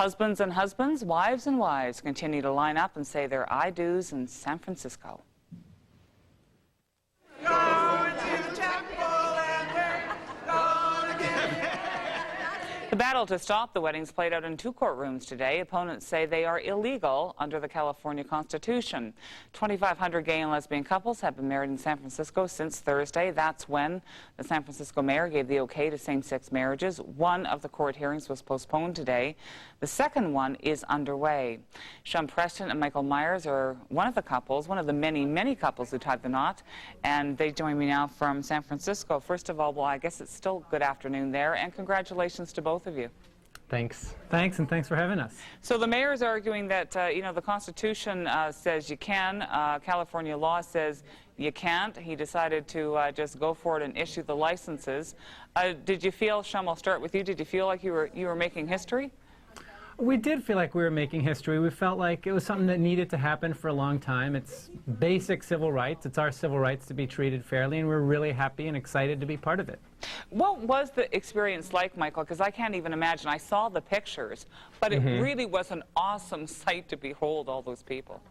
Husbands and husbands, wives and wives continue to line up and say their I do's in San Francisco. The battle to stop the weddings played out in two courtrooms today. Opponents say they are illegal under the California Constitution. 2,500 gay and lesbian couples have been married in San Francisco since Thursday. That's when the San Francisco mayor gave the okay to same-sex marriages. One of the court hearings was postponed today. The second one is underway. Shum and Michael Myers are one of the couples, one of the many, many couples who tied the knot, and they join me now from San Francisco. First of all, well, I guess it's still good afternoon there, and congratulations to both of you. Thanks. Thanks, and thanks for having us. So the mayor is arguing that, you know, the Constitution says you can, California law says you can't. He decided to just go for it and issue the licenses. Did you feel, Shum, I'll start with you, did you feel like you were making history? We did feel like we were making history. We felt like it was something that needed to happen for a long time. It's basic civil rights. It's our civil rights to be treated fairly, and we're really happy and excited to be part of it. What was the experience like, Michael? Because I can't even imagine. I saw the pictures, but it really was an awesome sight to behold, all those people.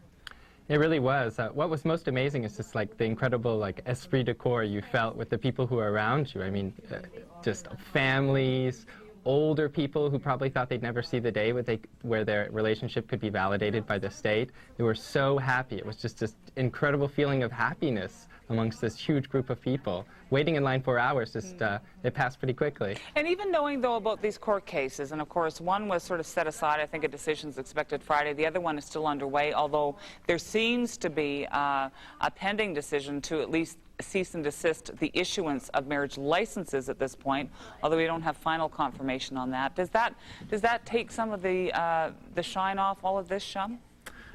It really was. What was most amazing is just like the incredible like esprit de corps you felt with the people who were around you. I mean, just families, older people who probably thought they'd never see the day where their relationship could be validated by the state. They were so happy. It was just this incredible feeling of happiness amongst this huge group of people. Waiting in line for hours, just it passed pretty quickly. And even knowing, though, about these court cases, and of course one was sort of set aside, I think a decision's expected Friday, the other one is still underway, although there seems to be a pending decision to at least cease and desist the issuance of marriage licenses at this point, although we don't have final confirmation on that. Does that take some of the shine off all of this, Shum?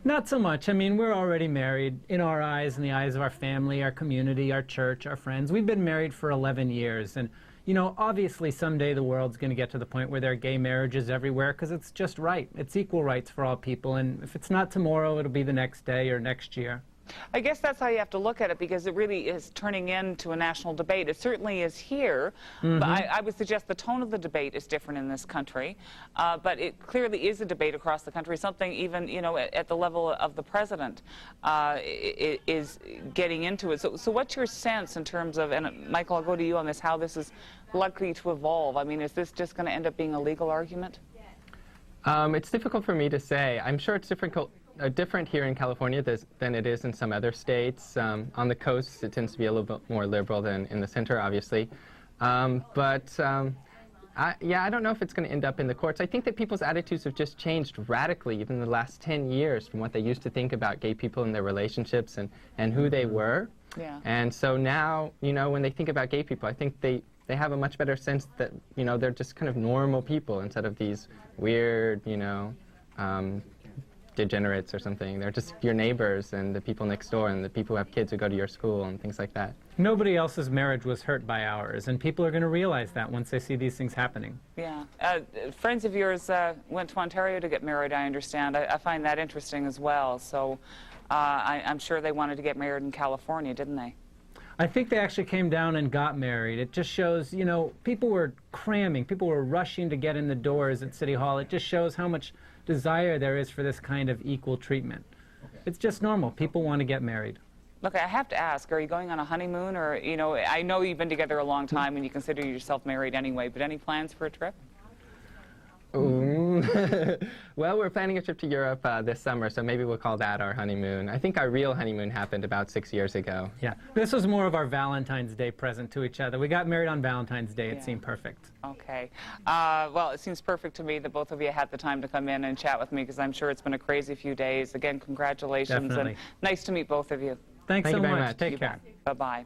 Not so much. I mean, we're already married in our eyes, in the eyes of our family, our community, our church, our friends. We've been married for 11 years. And, you know, obviously someday the world's going to get to the point where there are gay marriages everywhere because it's just right. It's equal rights for all people. And if it's not tomorrow, it'll be the next day or next year. I guess that's how you have to look at it, because it really is turning into a national debate. It certainly is here, but I would suggest the tone of the debate is different in this country, but it clearly is a debate across the country, something even, you know, at the level of the president is getting into it. So what's your sense in terms of, and Michael, I'll go to you on this, how this is likely to evolve? I mean, is this just going to end up being a legal argument? It's difficult for me to say. I'm sure it's different here in California than it is in some other states. On the coast, it tends to be a little bit more liberal than in the center, obviously. Yeah, I don't know if it's going to end up in the courts. I think that people's attitudes have just changed radically, even in the last 10 years, from what they used to think about gay people and their relationships and who they were. Yeah. And so now, you know, when they think about gay people, I think they have a much better sense that, you know, they're just kind of normal people instead of these weird, you know, degenerates or something. They're just your neighbors and the people next door and the people who have kids who go to your school and things like that. Nobody else's marriage was hurt by ours, and people are going to realize that once they see these things happening. Yeah. Friends of yours went to Ontario to get married, I understand. I find that interesting as well. So I'm sure they wanted to get married in California, didn't they? I think they actually came down and got married. It just shows, you know, people were cramming, people were rushing to get in the doors at City Hall. It just shows how much desire there is for this kind of equal treatment. Okay. It's just normal. People want to get married. Look, I have to ask, are you going on a honeymoon, or, you know, I know you've been together a long time and you consider yourself married anyway, but any plans for a trip? Well, we're planning a trip to Europe this summer, so maybe we'll call that our honeymoon. I think our real honeymoon happened about 6 years ago. Yeah, this was more of our Valentine's Day present to each other. We got married on Valentine's Day. It seemed perfect. Okay. Well, it seems perfect to me that both of you had the time to come in and chat with me, because I'm sure it's been a crazy few days. Again, congratulations. Definitely. And nice to meet both of you. Thanks so Thank you very much. much. Take care. Bye-bye.